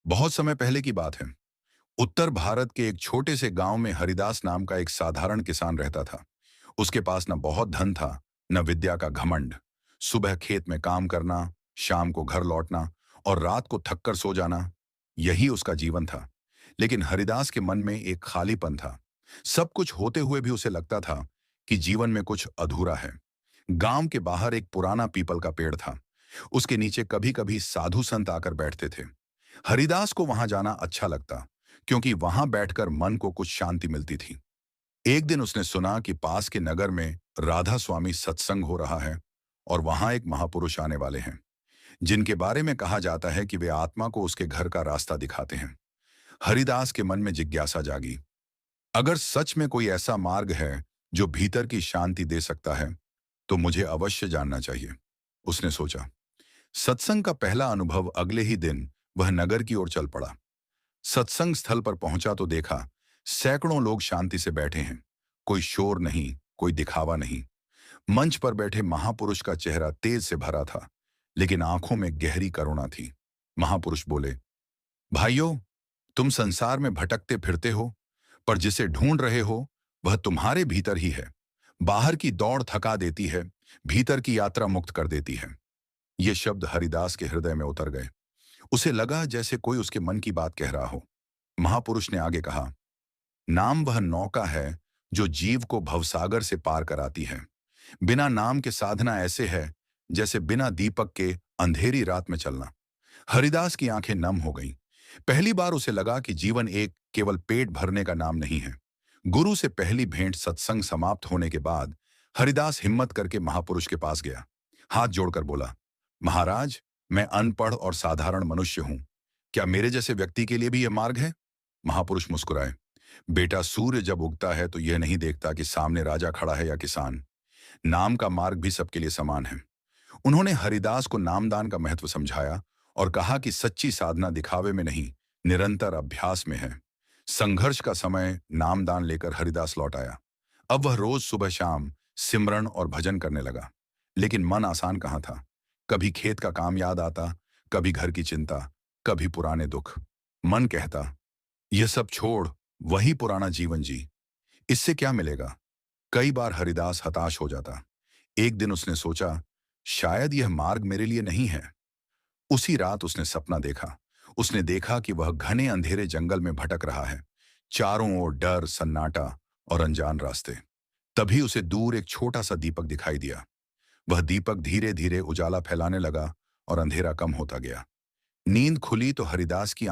बहुत समय पहले की बात है। उत्तर भारत के एक छोटे से गांव में हरिदास नाम का एक साधारण किसान रहता था। उसके पास न बहुत धन था, न विद्या का घमंड। सुबह खेत में काम करना, शाम को घर लौटना और रात को थककर सो जाना, यही उसका जीवन था। लेकिन हरिदास के मन में एक खालीपन था। सब कुछ होते हुए भी उसे लगता था कि जीवन में कुछ अधूरा है। गांव के बाहर एक पुराना पीपल का पेड़ था। उसके नीचे कभी कभी साधु संत आकर बैठते थे। हरिदास को वहां जाना अच्छा लगता, क्योंकि वहां बैठकर मन को कुछ शांति मिलती थी। एक दिन उसने सुना कि पास के नगर में राधा स्वामी सत्संग हो रहा है और वहां एक महापुरुष आने वाले हैं, जिनके बारे में कहा जाता है कि वे आत्मा को उसके घर का रास्ता दिखाते हैं। हरिदास के मन में जिज्ञासा जागी। अगर सच में कोई ऐसा मार्ग है जो भीतर की शांति दे सकता है, तो मुझे अवश्य जानना चाहिए, उसने सोचा। सत्संग का पहला अनुभव अगले ही दिन वह नगर की ओर चल पड़ा। सत्संग स्थल पर पहुंचा तो देखा सैकड़ों लोग शांति से बैठे हैं। कोई शोर नहीं, कोई दिखावा नहीं। मंच पर बैठे महापुरुष का चेहरा तेज से भरा था, लेकिन आंखों में गहरी करुणा थी। महापुरुष बोले, भाइयों, तुम संसार में भटकते फिरते हो, पर जिसे ढूंढ रहे हो वह तुम्हारे भीतर ही है। बाहर की दौड़ थका देती है, भीतर की यात्रा मुक्त कर देती है। ये शब्द हरिदास के हृदय में उतर गए। उसे लगा जैसे कोई उसके मन की बात कह रहा हो। महापुरुष ने आगे कहा, नाम वह नौका है जो जीव को भवसागर से पार कराती है। बिना नाम के साधना ऐसे है जैसे बिना दीपक के अंधेरी रात में चलना। हरिदास की आंखें नम हो गईं। पहली बार उसे लगा कि जीवन एक केवल पेट भरने का नाम नहीं है। गुरु से पहली भेंट सत्संग समाप्त होने के बाद हरिदास हिम्मत करके महापुरुष के पास गया। हाथ जोड़कर बोला, महाराज, मैं अनपढ़ और साधारण मनुष्य हूं। क्या मेरे जैसे व्यक्ति के लिए भी यह मार्ग है? महापुरुष मुस्कुराए। बेटा, सूर्य जब उगता है तो यह नहीं देखता कि सामने राजा खड़ा है या किसान। नाम का मार्ग भी सबके लिए समान है। उन्होंने हरिदास को नामदान का महत्व समझाया और कहा कि सच्ची साधना दिखावे में नहीं, निरंतर अभ्यास में है। संघर्ष का समय नामदान लेकर हरिदास लौट आया। अब वह रोज सुबह शाम सिमरन और भजन करने लगा। लेकिन मन आसान कहाँ था। कभी खेत का काम याद आता, कभी घर की चिंता, कभी पुराने दुख। मन कहता, यह सब छोड़, वही पुराना जीवन जी, इससे क्या मिलेगा? कई बार हरिदास हताश हो जाता। एक दिन उसने सोचा, शायद यह मार्ग मेरे लिए नहीं है। उसी रात उसने सपना देखा। उसने देखा कि वह घने अंधेरे जंगल में भटक रहा है। चारों ओर डर, सन्नाटा और अनजान रास्ते। तभी उसे दूर एक छोटा सा दीपक दिखाई दिया। वह दीपक धीरे धीरे उजाला फैलाने लगा और अंधेरा कम होता गया। नींद खुली तो हरिदास की